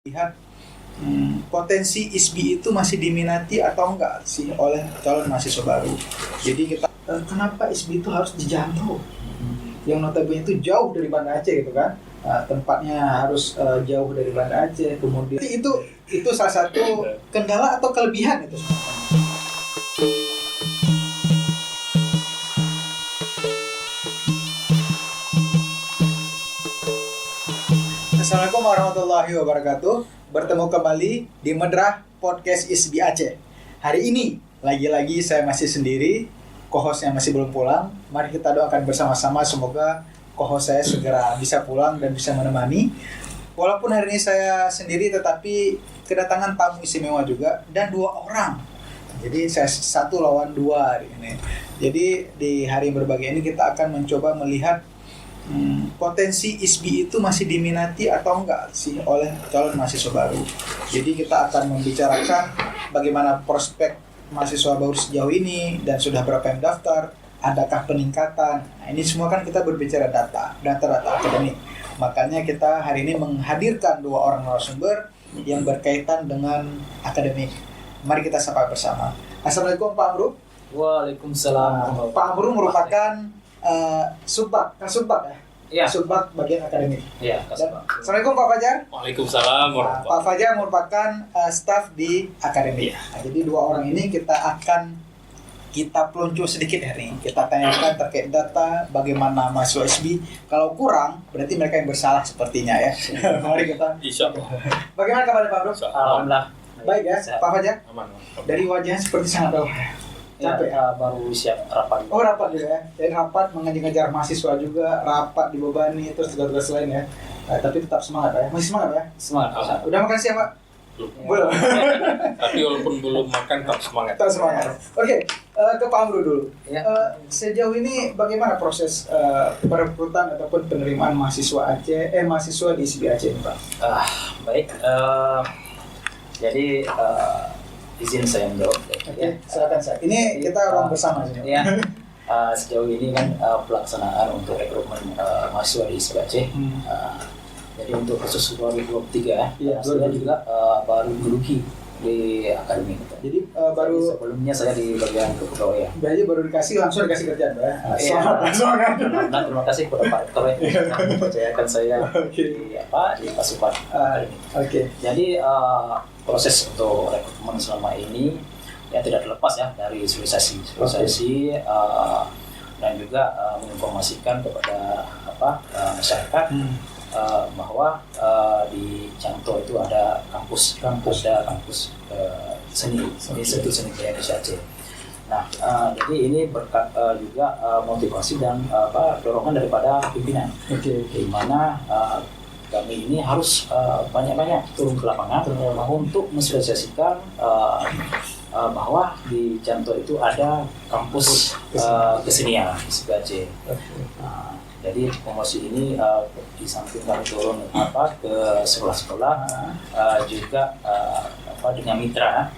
lihat potensi ISBI itu masih diminati atau enggak sih oleh calon mahasiswa baru. Jadi kita kenapa ISBI itu harus di Janto yang notabene itu jauh dari Banda Aceh gitu kan. Tempatnya harus jauh dari Banda Aceh. Kemudian itu salah satu kendala atau kelebihan itu sebenarnya. Assalamualaikum warahmatullahi wabarakatuh. Bertemu kembali di Medrah Podcast ISBI Aceh. Hari ini lagi-lagi saya masih sendiri, co-hostnya masih belum pulang. Mari kita doakan bersama-sama semoga co-host saya segera bisa pulang dan bisa menemani. Walaupun hari ini saya sendiri, tetapi kedatangan tamu istimewa juga dan 2 orang. Jadi saya 1 lawan 2 hari ini. Jadi di hari yang berbahagia ini kita akan mencoba melihat potensi ISBI itu masih diminati atau enggak sih oleh calon mahasiswa baru. Jadi kita akan membicarakan bagaimana prospek mahasiswa baru sejauh ini dan sudah berapa yang daftar, adakah peningkatan. Nah, ini semua kan kita berbicara data akademik. Makanya kita hari ini menghadirkan 2 orang narasumber yang berkaitan dengan akademik. Mari kita sapa bersama. Assalamualaikum Pak Amru. Waalaikumsalam. Pak Amru merupakan Kasubag ya? Iya. Kasubag bagian akademik. Iya, Kasubag. Assalamualaikum Pak Fajar. Waalaikumsalam warahmatullahi Pak Fajar merupakan staf di akademik. Nah, jadi 2 orang ini kita peluncuh sedikit hari ini. Kita tanyakan terkait data, bagaimana mahasiswa ISBI. Kalau kurang, berarti mereka yang bersalah sepertinya ya. Mari kita. Insyaallah. Bagaimana kabar Pak Bro? Alhamdulillah. Baik ya, Sehat. Pak Fajar. Aman. Dari wajahnya seperti sangat lelah. Capek Ya, baru siap rapat. Oh, rapat juga ya. Jadi rapat mengejar mahasiswa juga, rapat dibebani, terus tugas lain ya. Tapi tetap semangat Pak ya. Masih semangat Pak ya? Semangat. Ustaz. Udah makan siang Pak? Belum. Belum. Tapi walaupun belum makan tetap semangat. Tetap semangat. Oke, ke Pak Amru dulu. Ya. Sejauh ini bagaimana proses perekrutan ataupun penerimaan mahasiswa di ISBI Aceh ini Pak? Baik. Jadi izin saya menjawab. Oke, silakan saya. Ini kita ruang bersama sini. Ya. Sejauh ini kan pelaksanaan untuk rekrutmen mahasiswa di ISBI Aceh. Jadi untuk khusus 2023 Iya, saya juga baru menduduki di akademik. Jadi baru sebelumnya saya di bagian kepegawaian. Berarti baru langsung dikasih kerjaan Pak ya? Selamat. Nah, terima kasih kepada Pak Rektor yang mempercayakan saya di pasukan. Oke. Jadi proses untuk rekrutmen selama ini ya tidak terlepas ya dari sosialisasi dan juga menginformasikan kepada masyarakat bahwa di Janto itu ada kampus seni Institut Seni Budaya Indonesia Aceh. Nah, jadi ini berkat juga motivasi dan dorongan daripada pimpinan, di mana kami ini harus banyak-banyak turun ke lapangan untuk mensosialisasikan bahwa di Janto itu ada kampus kesenian di ISBI Aceh. Jadi promosi ini di samping kami turun ke sekolah-sekolah juga dengan mitra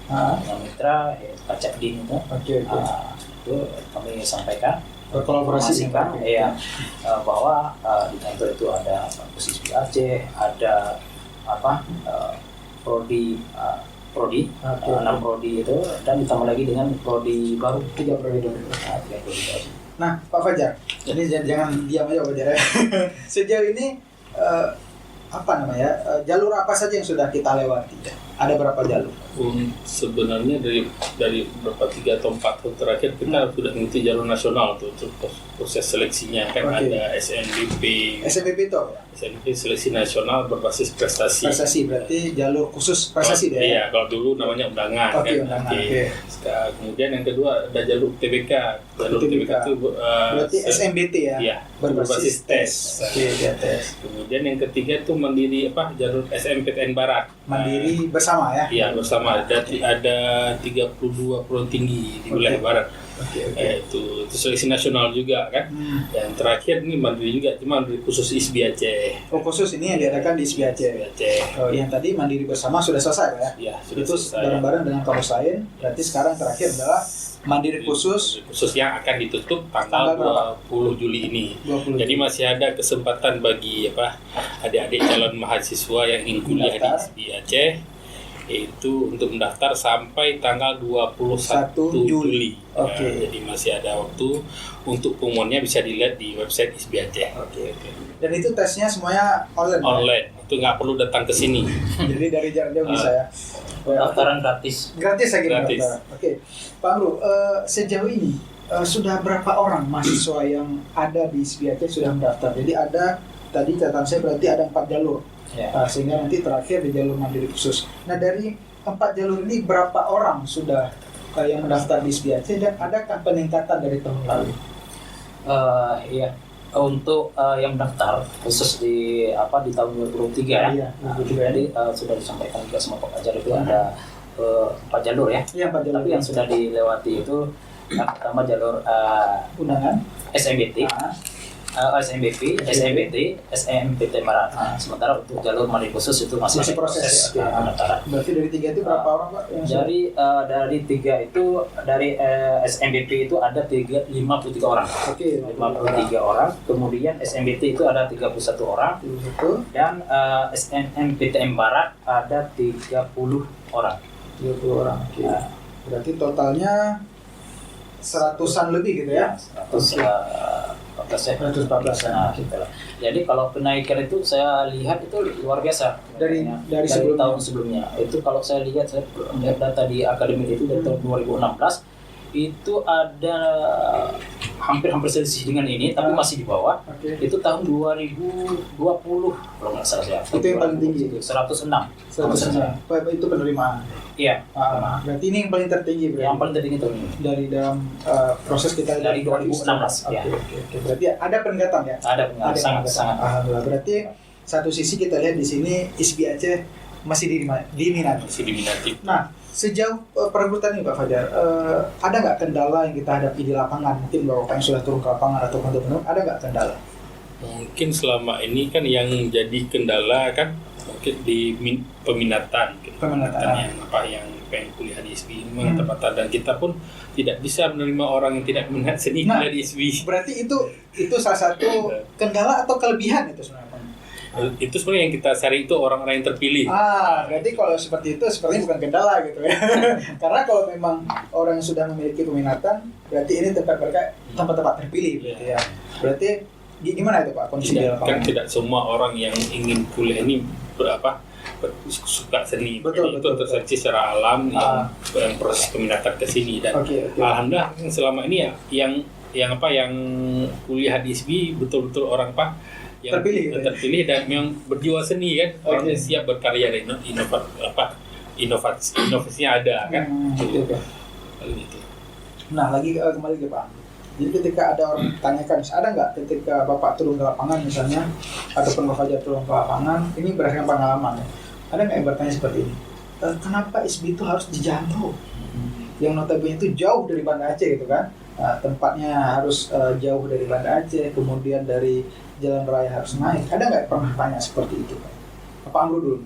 Pak Cakdin itu kami sampaikan Berkolaborasi bahwa di kantor itu ada kampus ISBI Aceh, ada prodi 6 prodi itu, dan ditambah lagi dengan prodi baru 3 prodi baru. Nah, Pak Fajar, ini jangan diam aja Pak Fajar ya. Sejauh ini jalur apa saja yang sudah kita lewati? Ada berapa jalur? Sebenarnya dari berapa 3 atau 4 tahun terakhir kita sudah mengikuti jalur nasional tuh untuk proses seleksinya kan. Ada SNBP itu seleksi nasional berbasis prestasi. Prestasi berarti jalur khusus prestasi ya? Iya, kalau dulu namanya undangan kan. Undangan. Kemudian yang kedua ada jalur TBK. Jalur TBK itu berarti SMBT ya? Iya, berbasis tes. Tes. Kemudian yang ketiga itu mandiri jalur SMPTN Barat. Mandiri bersama ya? Iya, bersama. Ada 32 perguruan tinggi di wilayah barat. Itu seleksi nasional juga kan. Yang terakhir ini mandiri juga, cuma mandiri khusus ISBI Aceh. Oh, khusus ini yang diadakan di ISBI Aceh. Oh, yang tadi mandiri bersama sudah selesai Pak ya? Ya, sudah itu selesai. bareng-bareng dengan kampus lain. Berarti sekarang terakhir adalah mandiri khusus yang akan ditutup tanggal 20 Juli ini. 20 Jadi masih ada kesempatan bagi adik-adik calon mahasiswa yang ingin kuliah di ISBI Aceh itu untuk mendaftar sampai tanggal 21 Juli. Oke. Jadi masih ada waktu untuk pengumumannya, bisa dilihat di website ISBI Aceh. Oke. Dan itu tesnya semuanya online. Online. Itu nggak perlu datang ke sini. Jadi dari jarak jauh bisa ya. Pendaftaran gratis. Gratis lagi Gratis. pendaftaran. Oke. Pak Amru, sejauh ini sudah berapa orang mahasiswa yang ada di ISBI Aceh sudah mendaftar? Jadi ada, tadi catatan saya berarti ada 4 jalur. Ya. Sehingga nanti terakhir di jalur mandiri khusus. Nah, dari 4 jalur ini berapa orang sudah yang mendaftar di ISBI Aceh, dan adakah peningkatan dari tahun lalu? Iya. Untuk yang mendaftar khusus di tahun 2023 ya. Iya, 2023. Jadi sudah disampaikan juga sama Pak Fajar itu ada 4 jalur ya. Iya, 4 jalur. Tapi yang sudah dilewati itu yang pertama jalur undangan SMBT, SMBP, SMBT, SMPT Barat. Sementara untuk jalur mandiri khusus itu masih proses ya. pendaftaran. Berarti dari 3 itu berapa orang Pak yang sudah? Dari 3 itu dari SMBP itu ada 53 orang. Oke, 53 orang. Kemudian SMBT itu ada 31 orang. Betul. Dan SNMPTN Barat ada 30 orang. 30 orang. Oke. Nah, Berarti totalnya 100-an lebih gitu ya? 114. Nah, gitu lah. Jadi kalau kenaikan itu saya lihat itu luar biasa. Dari sebelumnya. Tahun sebelumnya. Itu kalau saya lihat, saya lihat data di akademik itu dari tahun 2016 itu ada hampir selisih dengan ini, tapi masih di bawah. Oke. Itu tahun 2020 kalau nggak salah ya. Itu yang paling tinggi. 106. 100. Itu penerimaan. Iya. Berarti ini yang paling tertinggi berarti. Yang paling tertinggi tahun ini. Dari dalam proses kita Dari 2016, ya. Oke. Berarti ada peningkatan ya? Ada peningkatan sangat. Alhamdulillah. Berarti satu sisi kita lihat di sini ISBI Aceh masih diminati. Masih diminati. Nah, sejauh perekrutan ini Pak Fajar, ada nggak kendala yang kita hadapi di lapangan? Mungkin Bapak yang sudah turun ke lapangan atau teman-teman, ada nggak kendala? Mungkin selama ini kan yang jadi kendala kan mungkin di peminatan yang pengen kuliah di ISBI memang terbatas, dan kita pun tidak bisa menerima orang yang tidak minat seni kuliah di ISBI. Berarti itu salah satu kendala atau kelebihan itu sebenarnya? Itu sebenarnya yang kita cari itu orang-orang yang terpilih. Berarti kalau seperti itu sepertinya bukan kendala gitu ya. Karena kalau memang orang yang sudah memiliki peminatan, berarti ini tempat-tempat terpilih berarti ya. Berarti gimana itu Pak kondisi di lapangan? Kan tidak semua orang yang ingin kuliah ini suka seni. Betul. Itu terseleksi secara alam yang proses peminatan ke sini, dan alhamdulillah selama ini yang kuliah di ISBI betul-betul orang yang terpilih dan memang berjiwa seni kan, orang yang siap berkarya, dan inovasinya ada kan. Gitu. Nah, kembali ke Pak. Jadi ketika ada orang tanyakan, ada nggak ketika Bapak turun ke lapangan misalnya, ataupun Bapak Fajar turun ke lapangan, ini berdasarkan pengalaman ya, ada nggak yang bertanya seperti ini? Kenapa ISBI itu harus di Janto? Yang notabene itu jauh dari Banda Aceh gitu kan? Tempatnya harus jauh dari Banda Aceh, kemudian dari jalan raya harus naik. Ada nggak pernah tanya seperti itu Pak? Pak Amru dulu.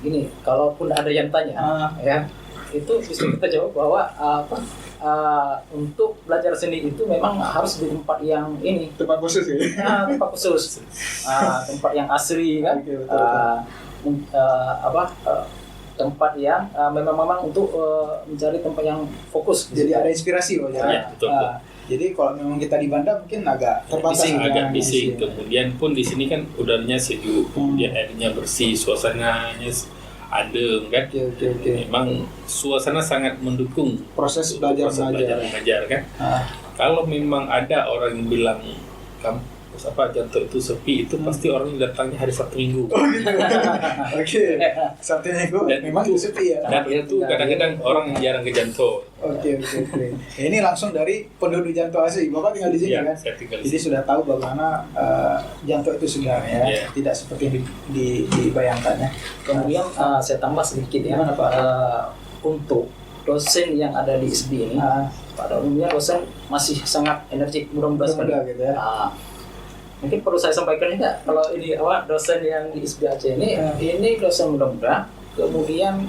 Gini, kalaupun ada yang tanya, ya itu bisa kita jawab bahwa untuk belajar seni itu memang harus di tempat yang ini, tempat khusus ya. Tempat khusus, tempat yang asri kan. Okay, betul. Tempat yang memang untuk mencari tempat yang fokus. Jadi ada inspirasi Pak. Ya, betul. Jadi kalau memang kita di Banda mungkin agak terbatas, agak bising. Kemudian pun di sini kan udaranya sejuk, kemudian airnya bersih, suasananya adem kan. Okay. Memang suasana sangat mendukung proses belajar mengajar kan. Kalau memang ada orang yang bilang Janto itu sepi, itu pasti orang yang datangnya hari Sabtu Minggu. Oke. Sabtu Minggu memang itu sepi ya. Dan itu kadang-kadang orang yang jarang ke Janto. Oke. Ini langsung dari penduduk Janto asli. Bapak tinggal di sini kan? Saya tinggal Jadi sudah tahu bagaimana Janto itu sebenarnya, tidak seperti yang dibayangkannya. Kemudian saya tambah sedikit ya, untuk dosen yang ada di ISB ini pada umumnya dosen masih sangat energik, muda-muda sekali. Gitu ya. Mungkin perlu saya sampaikan juga kalau ini dosen yang di ISB Aceh ini dosen muda-muda, kemudian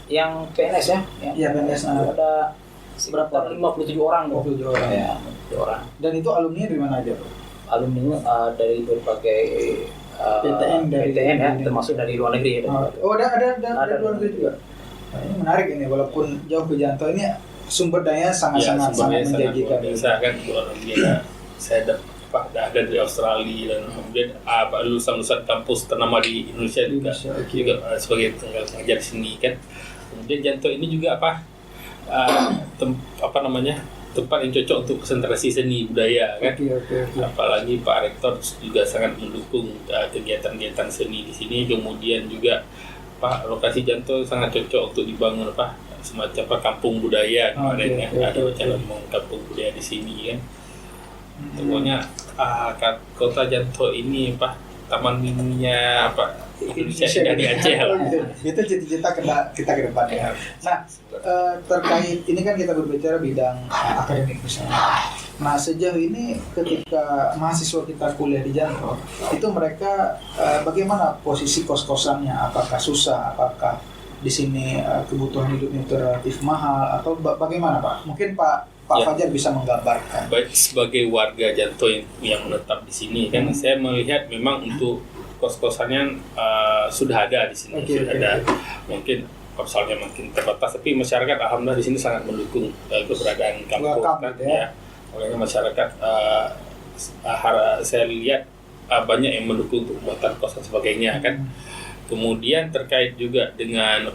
yang PNS ya, Iya, PNS ada sekitar 57 orang. 57 orang. Ya, 57 orang. Dan itu alumni dari mana aja, Pak? Alumni dari berbagai PTN ya, termasuk dari luar negeri. Ada luar negeri juga. Nah, ini menarik ini, walaupun jauh ke Janto ini sumber daya sangat menjanjikan. Kan luar negeri saya ada dari Australia dan kemudian lulusan kampus ternama di Indonesia juga sebagai pengajar di sini kan. Kemudian Janto ini juga tempat yang cocok untuk konsentrasi seni budaya kan. Apalagi Pak Rektor juga sangat mendukung kegiatan-kegiatan seni di sini. Kemudian juga lokasi Janto sangat cocok untuk dibangun semacam kampung budaya kemarin ya. Ada wacana membangun kampung budaya di sini kan. Pokoknya kota Janto ini taman mininya Indonesia di Aceh lah. Itu cita-cita kita ke depan ya. Nah, terkait ini kan kita berbicara bidang akademik misalnya. Nah, sejauh ini ketika mahasiswa kita kuliah di Janto, itu mereka bagaimana posisi kos-kosannya? Apakah susah? Apakah di sini kebutuhan hidupnya relatif mahal atau bagaimana, Pak? Mungkin Pak Fajar bisa menggambarkan. Baik, sebagai warga Janto yang menetap di sini kan saya melihat memang untuk kos-kosannya sudah ada di sini. Ada. Mungkin misalnya makin terbatas, tapi masyarakat alhamdulillah di sini sangat mendukung keberadaan kampus kan ya. Oleh masyarakat saya lihat banyak yang mendukung untuk pembuatan kos dan sebagainya kan. Kemudian terkait juga dengan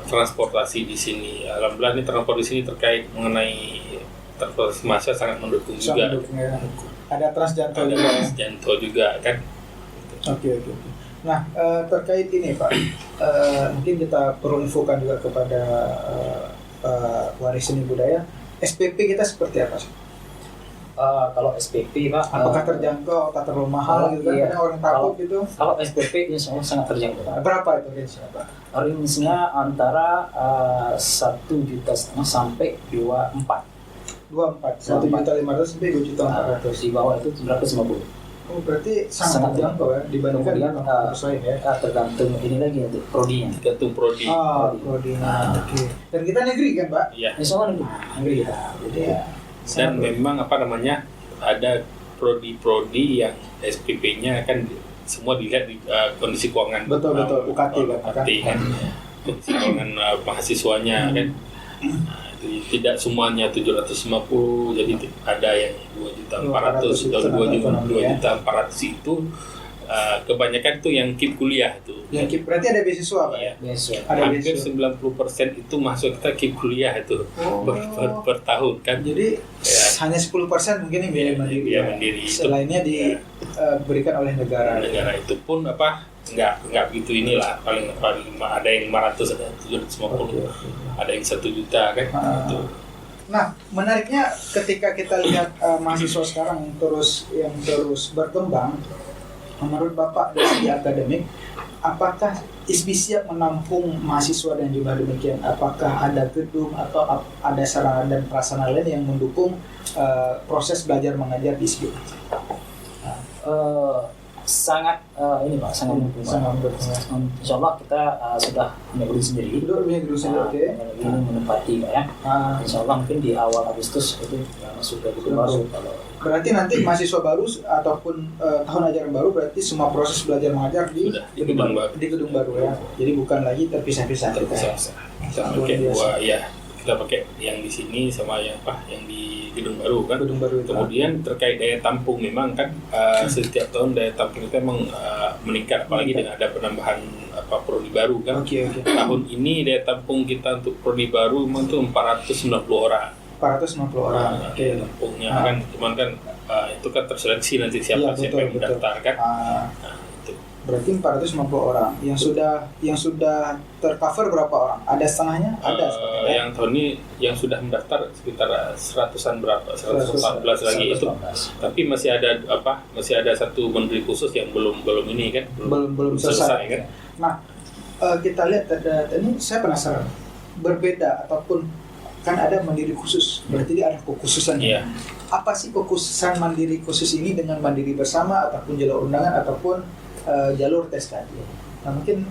transportasi di sini. Alhamdulillah ini transportasi di sini terkait mengenai transportasi massa sangat mendukung juga. Ada Transjanto juga kan. Oke. Nah, terkait ini Pak, mungkin kita perlu infokan juga kepada waris seni budaya. SPP kita seperti apa sih? Kalau SPP Pak, apakah terjangkau atau terlalu mahal gitu kan? Iya. Karena orang takut gitu. Kalau SPP insya Allah sangat terjangkau. Berapa itu range-nya Pak? Range-nya antara 1,5 juta sampai 24. 1.500.000 sampai 2.400.000. Di bawah itu 750. Oh, berarti sangat terjangkau ya dibandingkan dengan lain ya. Tergantung ini lagi untuk prodinya. Tergantung prodi. Prodinya. Oke. Dan kita negeri kan, Pak? Iya. Insya Allah negeri kita. Jadi dan memang ada prodi-prodi yang SPP-nya kan semua dilihat di kondisi keuangan. Betul UKT kan. Kondisi keuangan mahasiswanya kan. Tidak semuanya 750, jadi ada yang 2.400.000 atau 2.400.000 itu kebanyakan itu yang keep kuliah itu. Yang keep berarti ada beasiswa Pak? Iya. Ada hampir beasiswa. 90% itu masuk kita keep kuliah itu per tahun kan. Jadi hanya 10% mungkin yang biaya mandiri. Selainnya diberikan oleh negara. Negara itu pun nggak begitu inilah, paling ada yang 500, ada 750, ada yang 1 juta kan gitu. Nah, menariknya ketika kita lihat mahasiswa sekarang yang terus berkembang, menurut Bapak dari segi akademik, apakah ISB siap menampung mahasiswa dan jumlah demikian? Apakah ada gedung atau ada sarana dan prasarana lain yang mendukung proses belajar mengajar di ISB? Sangat ini Pak, sangat mendukung. Insya Allah kita sudah punya gedung sendiri. Oke. Ini menempati Pak ya. Insya Allah mungkin di awal Agustus itu masuk ke gedung baru. Berarti nanti mahasiswa baru ataupun tahun ajaran baru berarti semua proses belajar mengajar di gedung baru ya. Jadi bukan lagi terpisah-pisah. Kita pakai yang di sini sama yang di gedung baru kan. Gedung baru itu. Kemudian terkait daya tampung memang kan setiap tahun daya tampung kita memang meningkat, apalagi dengan ada penambahan prodi baru kan. Tahun ini daya tampung kita untuk prodi baru memang itu 490 orang. 490 orang. Tampungnya kan, cuman kan itu kan terseleksi nanti siapa yang mendaftar kan. Berarti 450 orang. Yang sudah tercover berapa orang? Ada setengahnya? Ada sepertinya. Yang tahun ini yang sudah mendaftar sekitar 100-an berapa? 114 lagi itu. Tapi masih ada satu menteri khusus yang belum ini kan. Belum selesai kan. Nah, kita lihat ini saya penasaran, berbeda ataupun kan ada mandiri khusus, berarti dia ada kekhususannya. Apa sih kekhususan mandiri khusus ini dengan mandiri bersama ataupun jalur undangan ataupun jalur tes tadi? Nah mungkin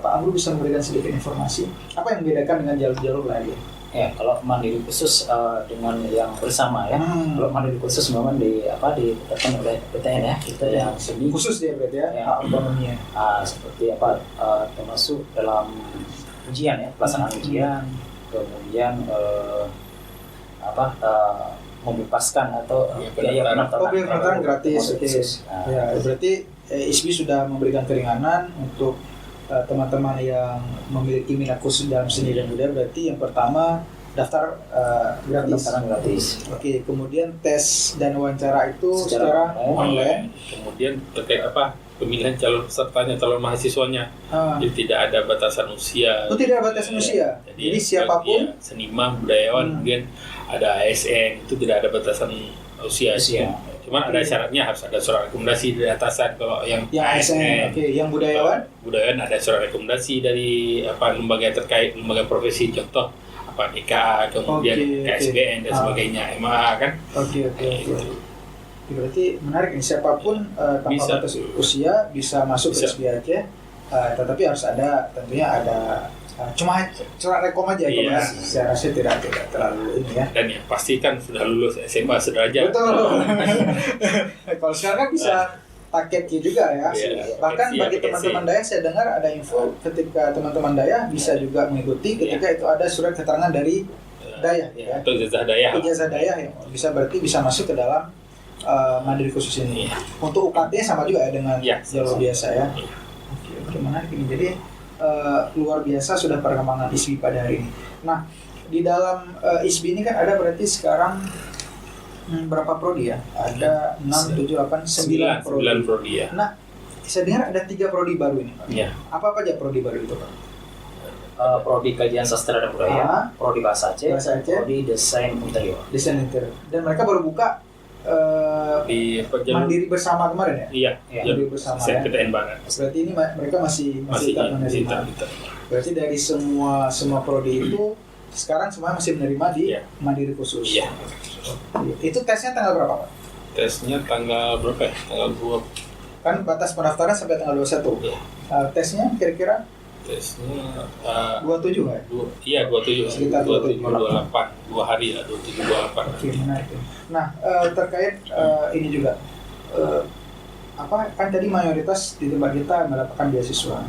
Pak Amru bisa memberikan sedikit informasi apa yang membedakan dengan jalur-jalur lain? Ya, kalau mandiri khusus dengan yang bersama ya. Kalau mandiri khusus memang ditetapkan oleh PTN ya, kita yang seni khusus dia berarti ya, otonominya. Seperti termasuk dalam ujian ya, pelaksanaan ujian, kemudian membebaskan atau biaya pendaftaran gratis. Ya, berarti ISBI sudah memberikan keringanan untuk teman-teman yang memiliki minat khusus dalam seni dan budaya. Berarti yang pertama daftar gratis. Oke, kemudian tes dan wawancara itu secara online. Kemudian terkait pemilihan calon pesertanya, calon mahasiswanya. Jadi tidak ada batasan usia. Tidak ada batasan usia. Jadi siapapun seniman, budayawan, kemudian ada ASN, itu tidak ada batasan usia. Cuman ada syaratnya, harus ada surat rekomendasi dari atasan. Kalau yang ASN, yang budayawan ada surat rekomendasi dari lembaga terkait, lembaga profesi, contoh IKA, kemudian KSBN dan sebagainya, MA kan. Berarti menarik nih, siapapun tanpa batas usia bisa masuk ke SBI Aceh, tetapi harus ada, tentunya ada cuma surat rekom aja ya. Saya rasa tidak terlalu ini ya. Dan yang pasti kan sudah lulus SMA sederajat. Betul. Kalau sekarang kan bisa paket juga ya. Bahkan bagi teman-teman daya saya dengar ada info ketika teman-teman daya bisa juga mengikuti ketika itu ada surat keterangan dari daya ya. Atau ijazah daya. Ijazah daya ya. Berarti bisa masuk ke dalam mandiri khusus ini. Untuk UKT sama juga ya dengan jalur biasa ya. Oke, menarik ini. Jadi luar biasa sudah perkembangan ISBI pada hari ini. Nah, di dalam ISBI ini kan ada berarti sekarang berapa prodi ya? Ada 6, 7, 8, 9 prodi ya. Nah, saya dengar ada 3 prodi baru ini, Pak. Iya. Apa aja prodi baru itu, Pak? Prodi Kajian Sastra dan Budaya, prodi Bahasa Aceh, prodi Desain Interior. Dan mereka baru buka di mandiri bersama kemarin ya? Iya. Mandiri bersama ya. PTN Barat. Berarti ini mereka masih tak menerima. Berarti dari semua prodi itu sekarang semua masih menerima di mandiri khusus. Iya. Itu tesnya tanggal berapa, Pak? Tesnya tanggal berapa ya? Tanggal 2. Kan batas pendaftaran sampai tanggal 21. Iya. Tesnya kira-kira? Tesnya 27 kan? Iya, 27. Sekitar 28. 2 hari lah, 27, 28. Oke, menarik. Nah, terkait ini juga kan tadi mayoritas di tempat kita mendapatkan beasiswa.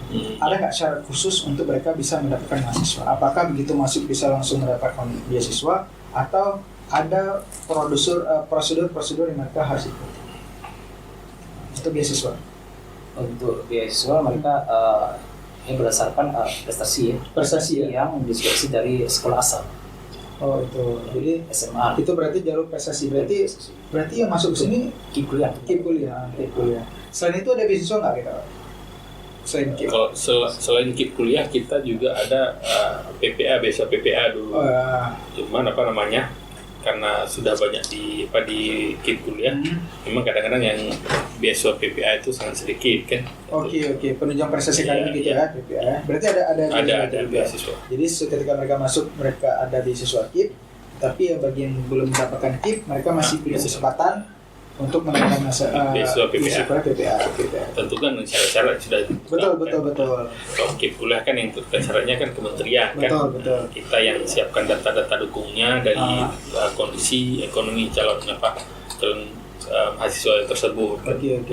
Ada nggak syarat khusus untuk mereka bisa mendapatkan mahasiswa? Apakah begitu masuk bisa langsung mendapatkan beasiswa atau ada prosedur yang mereka harus ikuti untuk beasiswa? Untuk beasiswa mereka berdasarkan prestasi yang diseleksi dari sekolah asal. Oh itu, jadi SMA. Itu berarti jalur prestasi. Berarti yang masuk ke sini KIP kuliah. Selain itu ada beasiswa nggak kita? Selain KIP. Kalau selain KIP kuliah kita juga ada PPA, beasiswa PPA dulu. Cuman karena sudah banyak di KIP kuliah, memang kadang-kadang yang beasiswa PPA itu sangat sedikit kan. Oke, penunjang prestasi kalian gitu ya PPA. Berarti ada beasiswa. Jadi ketika mereka masuk mereka ada beasiswa KIP, tapi bagi yang belum mendapatkan KIP mereka masih punya kesempatan untuk mendapatkan beasiswa PPA. Tentu kan syarat-syarat sudah. Betul. Kalau KIP kuliah kan yang syaratnya kan kementerian kan. Betul. Kita yang siapkan data-data dukungnya dari kondisi ekonomi calon mahasiswa tersebut. Oke.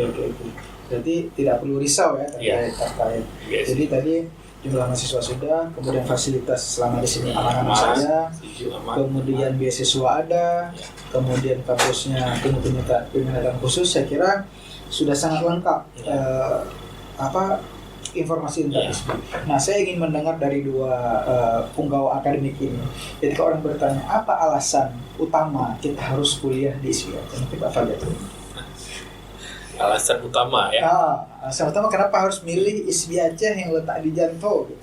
Jadi tidak perlu risau ya terkait. Jadi tadi jumlah mahasiswa sudah, kemudian fasilitas selama di sini aman-aman saja, kemudian beasiswa ada, kemudian kampusnya peminatan khusus. Saya kira sudah sangat lengkap informasi tentang ISBI. Nah, saya ingin mendengar dari dua punggawa akademik ini. Ketika orang bertanya apa alasan utama kita harus kuliah di ISBI, mungkin Pak Fajar. Alasan utama ya. Alasan utama kenapa harus milih ISBI Aceh yang letak di Janto gitu.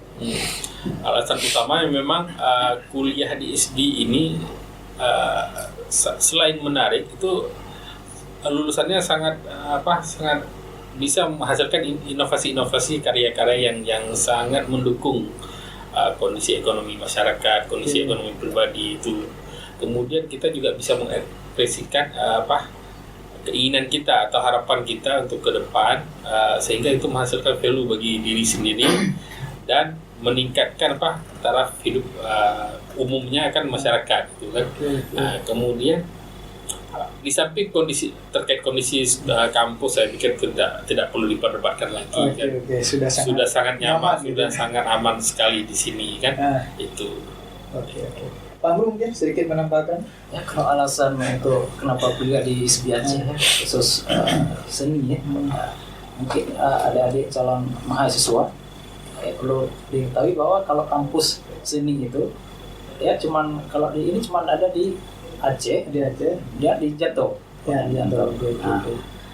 Alasan utama memang kuliah di ISBI ini selain menarik itu lulusannya sangat bisa menghasilkan inovasi-inovasi karya-karya yang sangat mendukung kondisi ekonomi masyarakat, kondisi ekonomi pribadi itu. Kemudian kita juga bisa mengekspresikan keinginan kita atau harapan kita untuk ke depan, sehingga itu menghasilkan value bagi diri sendiri dan meningkatkan taraf hidup umumnya kan masyarakat gitu kan. Kemudian di samping terkait kondisi kampus, saya pikir tidak perlu diperdebatkan lagi. Sudah sangat nyaman, sudah sangat aman sekali di sini kan. Itu. Pak Bro mungkin sedikit menambahkan. Ya, kalau alasan untuk kenapa kuliah di ISBI Aceh khusus seni ya, mungkin adik-adik calon mahasiswa perlu diketahui bahwa kalau kampus seni itu ya kalau ini cuman ada di Aceh, dia di Jato. Ya, di Jato.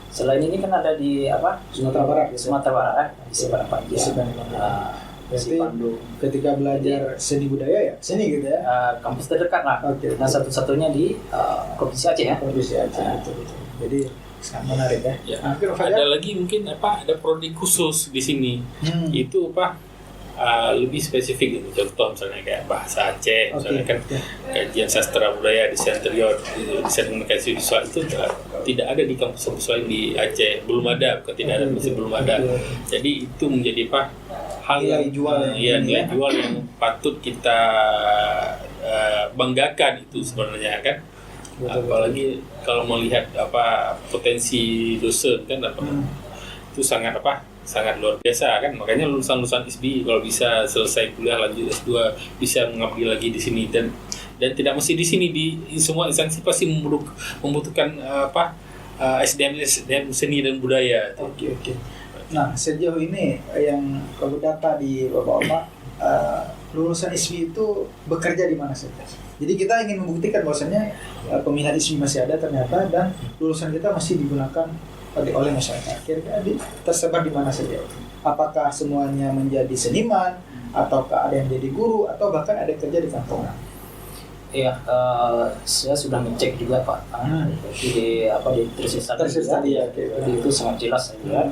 Selain ini kan ada di Sumatera Barat, di Sibanapanja. Berarti ketika belajar seni budaya seni gitu ya. Kampus terdekat lah. Nah, satu-satunya di Provinsi Aceh ya. Provinsi Aceh betul. Jadi sangat menarik ya. Ada lagi mungkin ada prodi khusus di sini. Itu lebih spesifik gitu. Contoh misalnya kayak bahasa Aceh, misalnya kan kajian sastra budaya, desain interior, desain komunikasi visual itu tidak ada di kampus-kampus lain di Aceh. Belum ada, tidak ada, masih belum ada. Jadi itu menjadi hal nilai jual nilai jual yang patut kita banggakan itu sebenarnya kan. Apalagi kalau melihat potensi dosen kan itu sangat luar biasa kan. Makanya lulusan ISBI kalau bisa selesai kuliah lanjut S2 bisa mengabdi lagi di sini dan tidak mesti di sini, di semua instansi pasti membutuhkan SDM seni dan budaya. Oke. Nah, sejauh ini yang kalau data di Bapak-Bapak, lulusan ISBI itu bekerja di mana saja? Jadi kita ingin membuktikan bahwasannya peminat ISBI masih ada ternyata, dan lulusan kita masih digunakan oleh masyarakat. Kira-kira tersebar di mana saja? Apakah semuanya menjadi seniman, ataukah ada yang jadi guru, atau bahkan ada kerja di kantoran? Iya, saya sudah ngecek juga Pak. Di Trisir tadi ya. Jadi itu sangat jelas saya lihat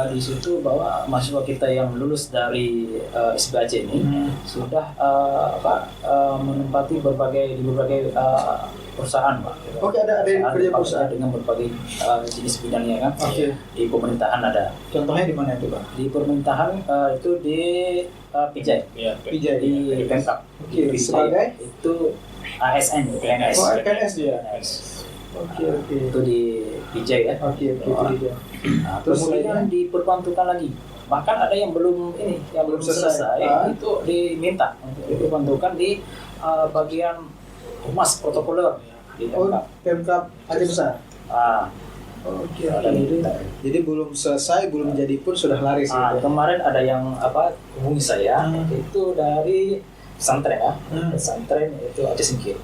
di situ bahwa mahasiswa kita yang lulus dari ISBI Aceh ini sudah menempati di berbagai perusahaan Pak. Oke, ada kerja perusahaan dengan berbagai jenis bidangnya kan. Di pemerintahan ada. Contohnya di mana itu Pak? Di pemerintahan itu di Pijai. Pijai di Pemkap. Sebagai itu ASN, PNS. Oh, PNS dia. Oke. Itu di Pijai ya. Oke. Nah, kemudian diperbantukan lagi. Bahkan ada yang belum selesai. Itu diminta untuk diperbantukan di bagian humas protokoler di Pemkap. Pemkap Aceh Besar. Oke. Jadi belum selesai, belum jadi pun sudah laris. Kemarin ada yang hubungi saya itu dari pesantren ya. Pesantren itu Aceh Singkil.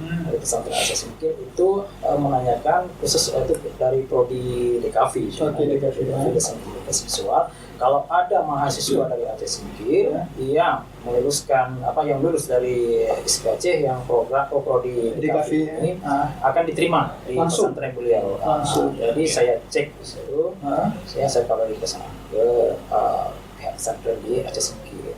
Dari pesantren Aceh Singkil itu menanyakan khusus itu dari prodi DKV. DKV desain komunikasi visual. Kalau ada mahasiswa dari Aceh Singkil yang meluluskan yang lulus dari ISBI Aceh yang prodi DKV ini akan diterima di pesantren beliau. Jadi saya cek di situ, saya kembali ke sana ke pihak pesantren di Aceh Singkil.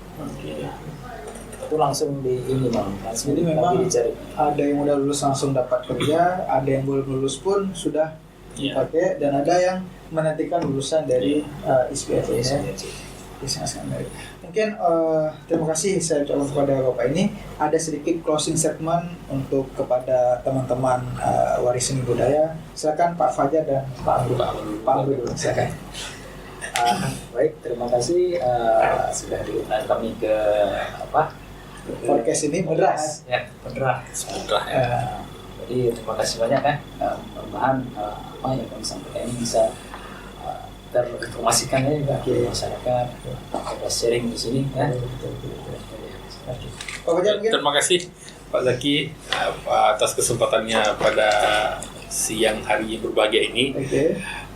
Itu langsung jadi memang dicari. Ada yang udah lulus langsung dapat kerja, ada yang belum lulus pun sudah dipakai, dan ada yang menantikan lulusan dari ISBI Aceh. Sangat menarik. Mungkin terima kasih saya ucapkan kepada Bapak ini. Ada sedikit closing statement untuk kepada teman-teman waris seni budaya. Silakan Pak Fajar dan Pak Abdul. Silakan. Baik, terima kasih sudah diundang kami ke podcast ini Medras. Jadi terima kasih banyak kan. Mudah-mudahan yang kami sampaikan ini bisa terinformasikan ya bagi masyarakat. Kita sharing di sini ya. Terima kasih Pak Zaki atas kesempatannya pada siang hari berbahagia ini.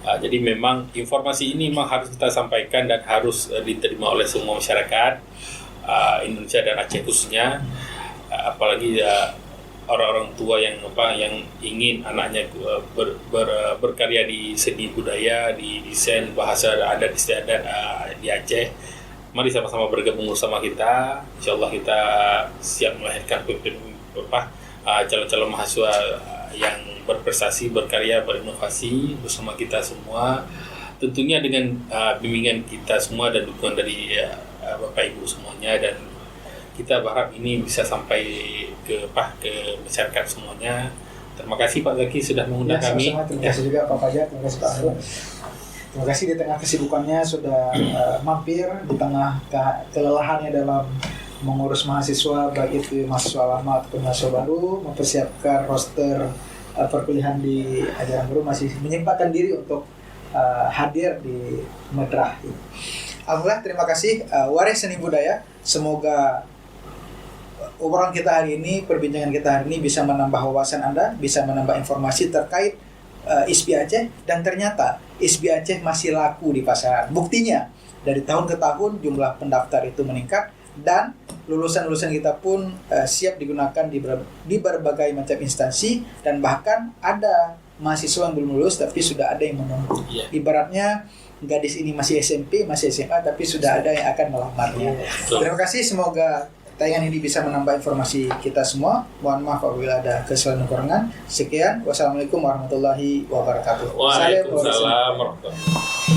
Jadi memang informasi ini memang harus kita sampaikan dan harus diterima oleh semua masyarakat Indonesia dan Aceh khususnya, apalagi orang-orang tua yang ingin anaknya berkarya di seni budaya, di desain bahasa adat istiadat di Aceh. Mari sama-sama bergabung bersama kita. Insyaallah kita siap melahirkan calon-calon mahasiswa yang berprestasi, berkarya, berinovasi bersama kita semua. Tentunya dengan bimbingan kita semua dan dukungan dari Bapak Ibu semuanya, dan kita berharap ini bisa sampai ke masyarakat semuanya. Terima kasih Pak Zaki sudah mengundang kami. Terima kasih juga Pak Fajar, terima kasih Pak Arun. Terima kasih di tengah kesibukannya sudah mampir, di tengah kelelahannya dalam mengurus mahasiswa, baik itu mahasiswa lama atau mahasiswa baru, mempersiapkan roster perkuliahan di ajaran baru, masih menyempatkan diri untuk hadir di Madrah. Alhamdulillah, terima kasih waris seni budaya. Semoga obrolan kita hari ini, perbincangan kita hari ini bisa menambah wawasan Anda, bisa menambah informasi terkait ISBI Aceh, dan ternyata ISBI Aceh masih laku di pasaran. Buktinya dari tahun ke tahun jumlah pendaftar itu meningkat, dan lulusan-lulusan kita pun siap digunakan di berbagai macam instansi, dan bahkan ada mahasiswa yang belum lulus tapi sudah ada yang menunggu. Ibaratnya gadis ini masih SMP, masih SMA, tapi sudah ada yang akan melamarnya. Terima kasih, semoga tayangan ini bisa menambah informasi kita semua. Mohon maaf apabila ada kesalahan dan kekurangan. Sekian, wassalamualaikum warahmatullahi wabarakatuh. Waalaikumsalam warahmatullahi wabarakatuh.